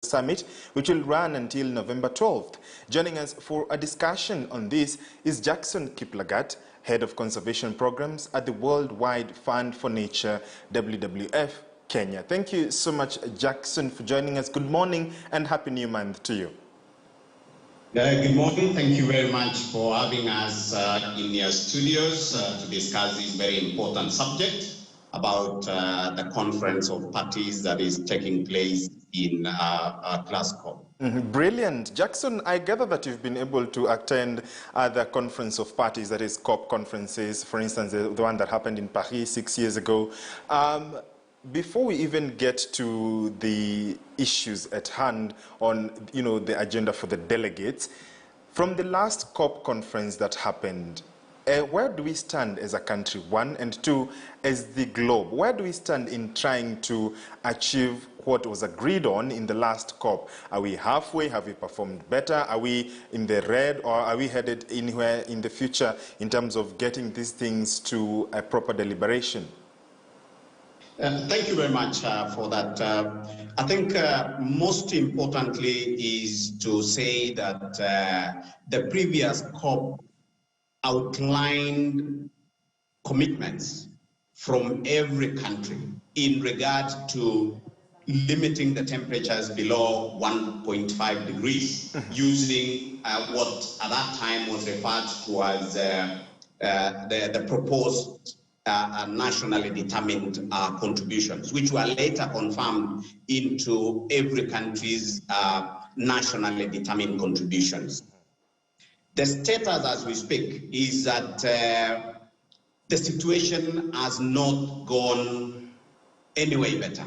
Summit, which will run until November 12th. Joining us for a discussion on this is Jackson Kiplagat, Head of Conservation Programs at the Worldwide Fund for Nature, WWF, Kenya. Thank you so much, Jackson, for joining us. Good morning and Happy New Month to you. Good morning. Thank you very much for having us in your studios to discuss this very important subject about the conference of parties that is taking place in Glasgow. Brilliant. Jackson, I gather that you've been able to attend the conference of parties, that is COP conferences, for instance, the one that happened in Paris 6 years ago. Before we even get to the issues at hand on, the agenda for the delegates, from the last COP conference that happened, where do we stand as a country, one, and two, as the globe? Where do we stand in trying to achieve what was agreed on in the last COP? Are we halfway? Have we performed better? Are we in the red, or are we headed anywhere in the future in terms of getting these things to a proper deliberation? Thank you very much for that. I think most importantly is to say that the previous COP outlined commitments from every country in regard to limiting the temperatures below 1.5 degrees using what at that time was referred to as the proposed nationally determined contributions, which were later confirmed into every country's nationally determined contributions. The status as we speak is that the situation has not gone any way better.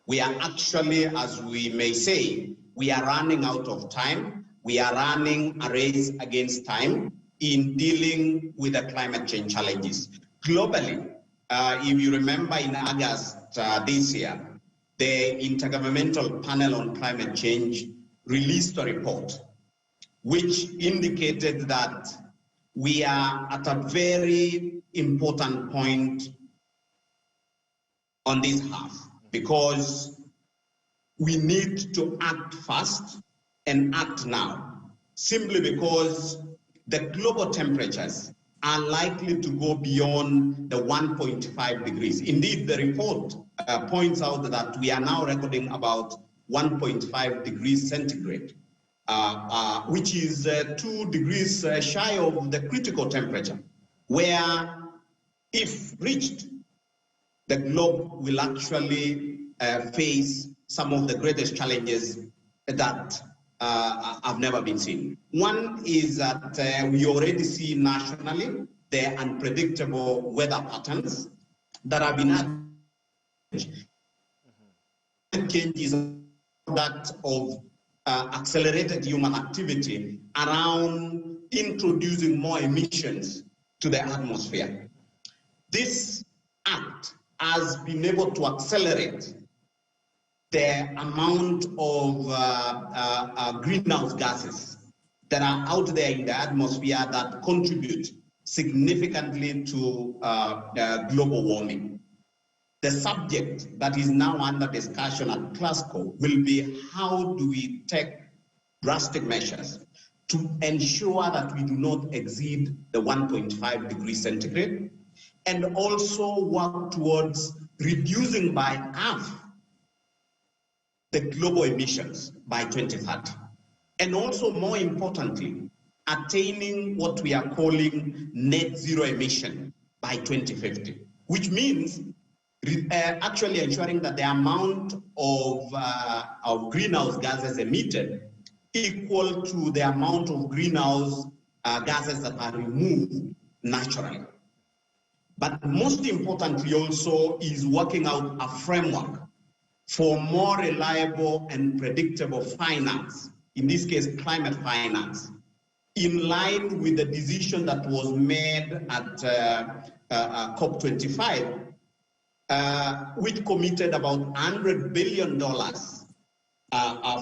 We are actually, as we may say, we are running out of time. We are running a race against time in dealing with the climate change challenges. Globally, if you remember in August this year, the Intergovernmental Panel on Climate Change released a report which indicated that we are at a very important point on this half, because we need to act fast and act now, simply because the global temperatures are likely to go beyond the 1.5 degrees. Indeed, the report points out that we are now recording about 1.5 degrees centigrade, which is 2 degrees shy of the critical temperature, where, if reached, the globe will actually face some of the greatest challenges that have never been seen. One is that we already see nationally the unpredictable weather patterns that have been changes that of accelerated human activity around introducing more emissions to the atmosphere. This act has been able to accelerate the amount of greenhouse gases that are out there in the atmosphere that contribute significantly to global warming. The subject that is now under discussion at Glasgow will be how do we take drastic measures to ensure that we do not exceed the 1.5 degrees centigrade, and also work towards reducing by half the global emissions by 2030. And also, more importantly, attaining what we are calling net zero emission by 2050, which means actually ensuring that the amount of greenhouse gases emitted equal to the amount of greenhouse gases that are removed naturally. But most importantly also is working out a framework for more reliable and predictable finance, in this case climate finance, in line with the decision that was made at COP25, which committed about $100 billion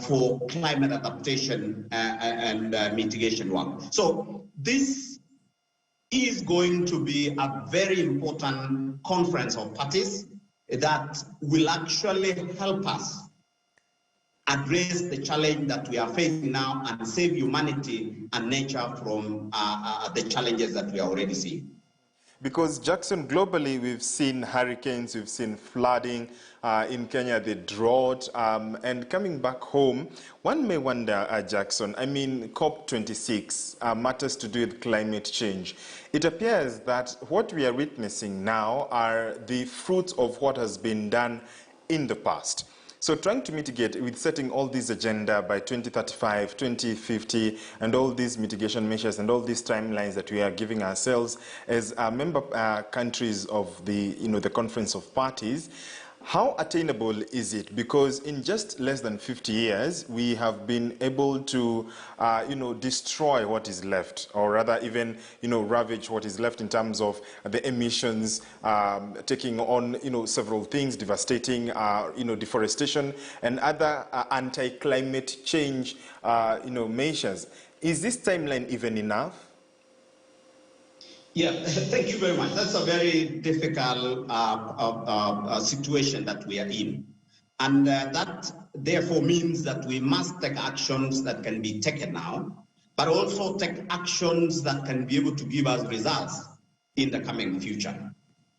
for climate adaptation and mitigation work. So this is going to be a very important conference of parties that will actually help us address the challenge that we are facing now, and save humanity and nature from the challenges that we are already seeing. Because, Jackson, globally, we've seen hurricanes, we've seen flooding, in Kenya, the drought, and coming back home, one may wonder, Jackson, I mean, COP26 matters to do with climate change. It appears that what we are witnessing now are the fruits of what has been done in the past. So trying to mitigate with setting all these agenda by 2035, 2050, and all these mitigation measures and all these timelines that we are giving ourselves as member countries of the, the Conference of Parties, how attainable is it? Because in just less than 50 years, we have been able to, destroy what is left, or rather even, ravage what is left in terms of the emissions, taking on, several things, devastating, deforestation and other anti-climate change, measures. Is this timeline even enough? Yeah, thank you very much. That's a very difficult situation that we are in. And that therefore means that we must take actions that can be taken now, but also take actions that can be able to give us results in the coming future.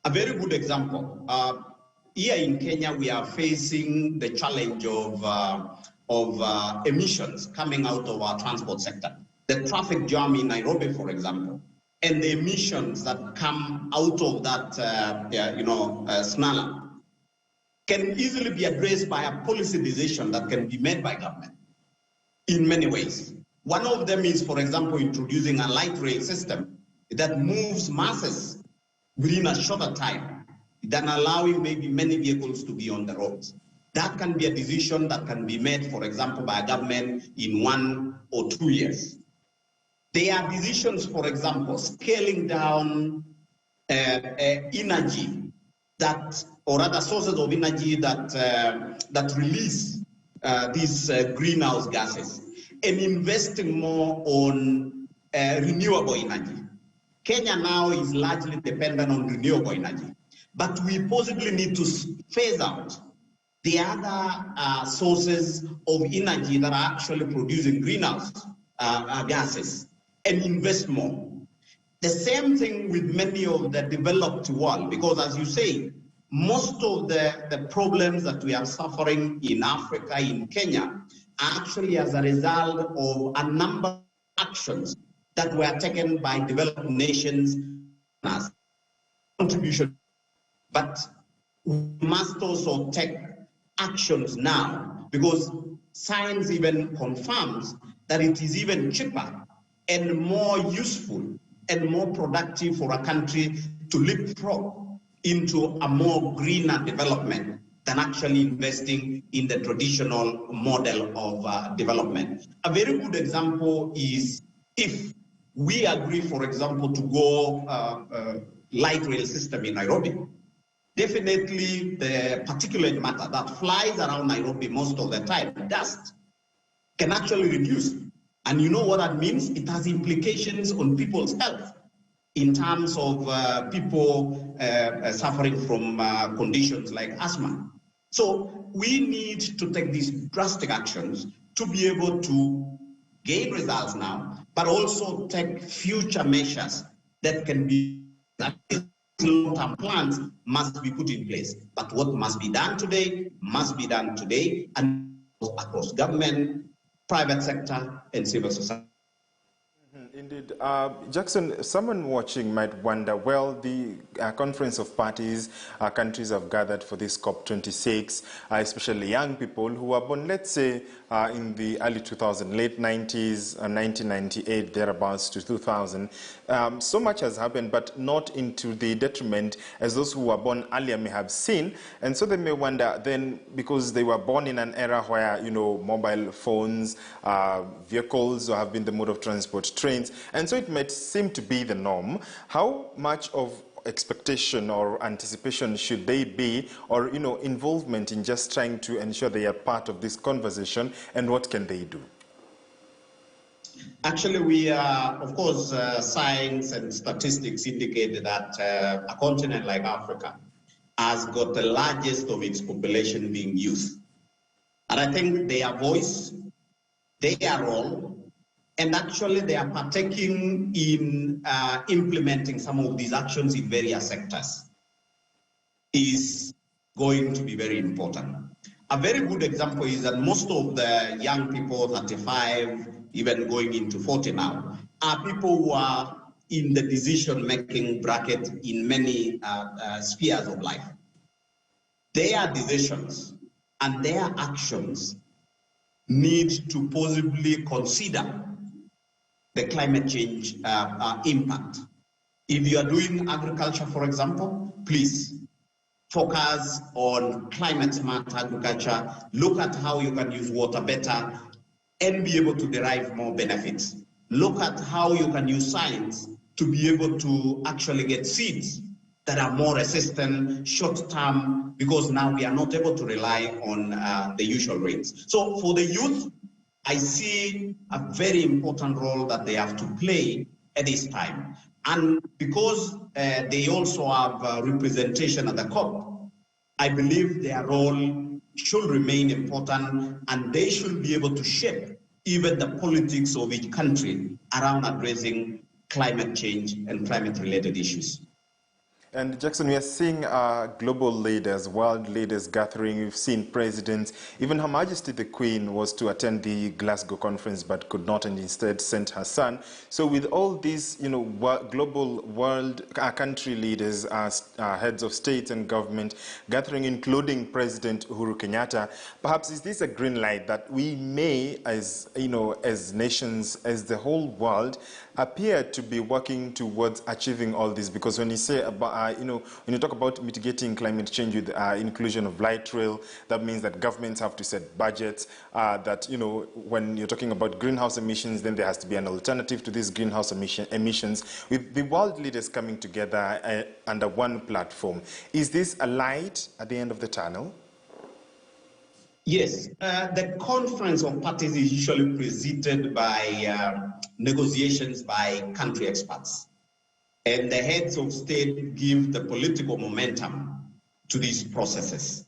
A very good example, here in Kenya, we are facing the challenge of emissions coming out of our transport sector. The traffic jam in Nairobi, for example, and the emissions that come out of that, snarl can easily be addressed by a policy decision that can be made by government in many ways. One of them is, for example, introducing a light rail system that moves masses within a shorter time than allowing maybe many vehicles to be on the roads. That can be a decision that can be made, for example, by a government in 1 or 2 years. There are decisions, for example, scaling down energy that, or other sources of energy that release these greenhouse gases, and investing more on renewable energy. Kenya now is largely dependent on renewable energy, but we possibly need to phase out the other sources of energy that are actually producing greenhouse gases, and invest more. The same thing with many of the developed world, because as you say, most of the problems that we are suffering in Africa, in Kenya, are actually as a result of a number of actions that were taken by developed nations as contribution. But we must also take actions now, because science even confirms that it is even cheaper and more useful and more productive for a country to leapfrog into a more greener development than actually investing in the traditional model of development. A very good example is if we agree, for example, to go light rail system in Nairobi, definitely the particulate matter that flies around Nairobi most of the time, dust, can actually reduce. And you know what that means? It has implications on people's health in terms of people suffering from conditions like asthma. So we need to take these drastic actions to be able to gain results now, but also take future measures that can be, long-term plans must be put in place. But what must be done today must be done today, and across government, private sector, and civil society. Indeed. Jackson, someone watching might wonder, well, the Conference of Parties, countries have gathered for this COP26, especially young people who were born, let's say, in the early 2000s, late 90s, 1998, thereabouts to 2000. So much has happened, but not into the detriment as those who were born earlier may have seen. And so they may wonder then, because they were born in an era where, mobile phones, vehicles have been the mode of transport, trains, and so it might seem to be the norm. How much of expectation or anticipation should they be, or involvement in just trying to ensure they are part of this conversation, and what can they do? Actually, we are, of course, science and statistics indicate that a continent like Africa has got the largest of its population being youth. And I think their voice, their role, and actually they are partaking in implementing some of these actions in various sectors is going to be very important. A very good example is that most of the young people, 35, even going into 40 now, are people who are in the decision-making bracket in many spheres of life. Their decisions and their actions need to possibly consider the climate change impact. If you are doing agriculture, for example, please focus on climate smart agriculture, look at how you can use water better and be able to derive more benefits. Look at how you can use science to be able to actually get seeds that are more resistant short term, because now we are not able to rely on the usual rains. So for the youth, I see a very important role that they have to play at this time. And because they also have representation at the COP, I believe their role should remain important, and they should be able to shape even the politics of each country around addressing climate change and climate-related issues. And Jackson, we are seeing global leaders, world leaders gathering. We've seen presidents. Even Her Majesty the Queen was to attend the Glasgow conference but could not, and instead sent her son. So with all these, global world country leaders, heads of state and government gathering, including President Uhuru Kenyatta, perhaps is this a green light that we may, as nations, as the whole world, appear to be working towards achieving all this? Because when you say about, when you talk about mitigating climate change with inclusion of light rail, that means that governments have to set budgets. When you're talking about greenhouse emissions, then there has to be an alternative to these greenhouse emissions. With the world leaders coming together under one platform, is this a light at the end of the tunnel? Yes, the conference of parties is usually preceded by negotiations by country experts. And the heads of state give the political momentum to these processes.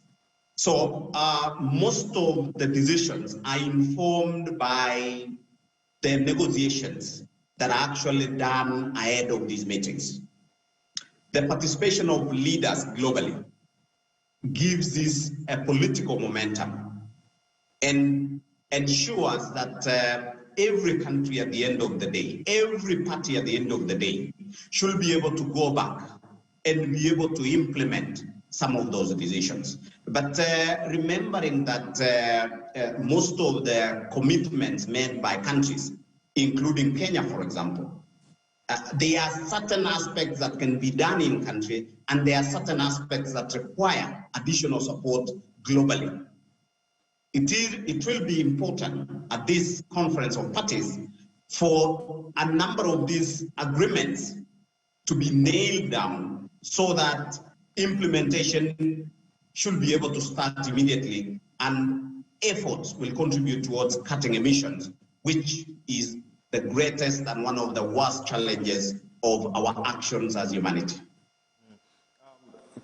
So most of the decisions are informed by the negotiations that are actually done ahead of these meetings. The participation of leaders globally gives this a political momentum and ensures that every country at the end of the day, every party at the end of the day, should be able to go back and be able to implement some of those decisions. But remembering that most of the commitments made by countries, including Kenya, for example, there are certain aspects that can be done in country, and there are certain aspects that require additional support globally. It will be important at this conference of parties for a number of these agreements to be nailed down so that implementation should be able to start immediately, and efforts will contribute towards cutting emissions, which is the greatest and one of the worst challenges of our actions as humanity.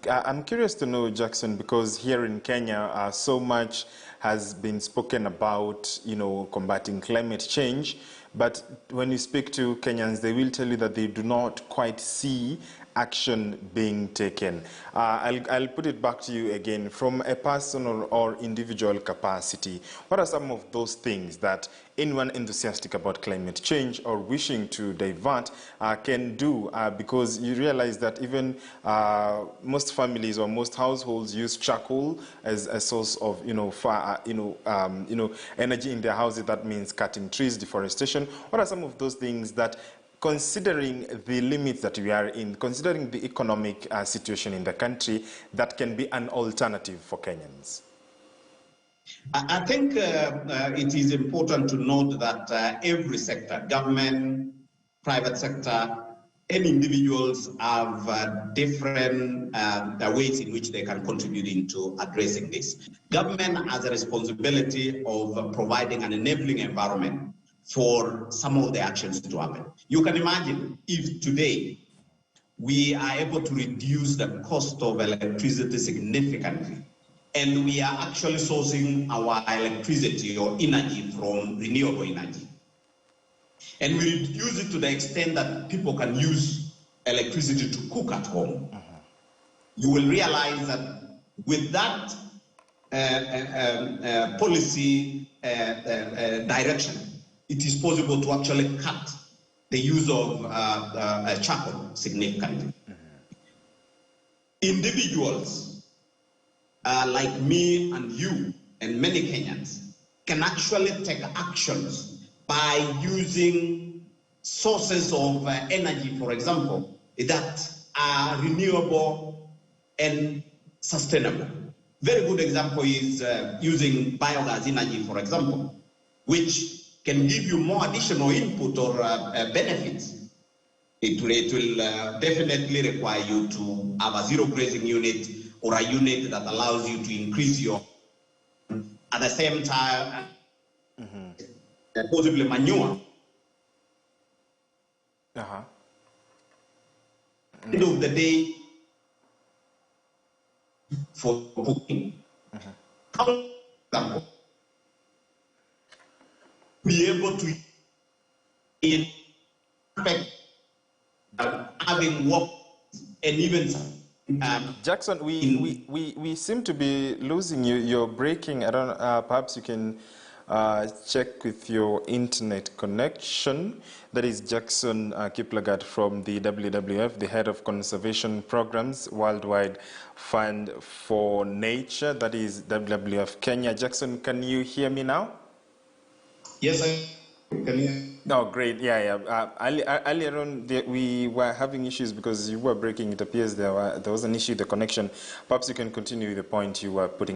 I'm curious to know, Jackson, because here in Kenya, so much has been spoken about, combating climate change. But when you speak to Kenyans, they will tell you that they do not quite see action being taken. I'll put it back to you again. From a personal or individual capacity, what are some of those things that anyone enthusiastic about climate change or wishing to divert can do? Because you realize that even most families or most households use charcoal as a source of energy in their houses. That means cutting trees, deforestation. What are some of those things that, considering the limits that we are in, considering the economic situation in the country, that can be an alternative for Kenyans? I think it is important to note that every sector, government, private sector, and individuals have different ways in which they can contribute into addressing this. Government has a responsibility of providing an enabling environment for some of the actions to happen. You can imagine if today we are able to reduce the cost of electricity significantly, and we are actually sourcing our electricity or energy from renewable energy. And we use it to the extent that people can use electricity to cook at home. You will realize that with that policy direction, it is possible to actually cut the use of charcoal significantly. Individuals like me and you and many Kenyans can actually take actions by using sources of energy, for example, that are renewable and sustainable. Very good example is using biogas energy, for example, which can give you more additional input or benefits. It will definitely require you to have a zero grazing unit or a unit that allows you to increase your, at the same time, possibly manure. End of the day, for cooking, be able to having work and even Jackson, we seem to be losing you. You're breaking. I don't know, perhaps you can check with your internet connection. That is Jackson Kiplagat from the WWF, the head of conservation programs, Worldwide Fund for Nature. That is WWF Kenya. Jackson, can you hear me now? Yes, I can. Oh, great. Yeah. Earlier on, we were having issues because you were breaking. It appears there was an issue with the connection. Perhaps you can continue with the point you were putting.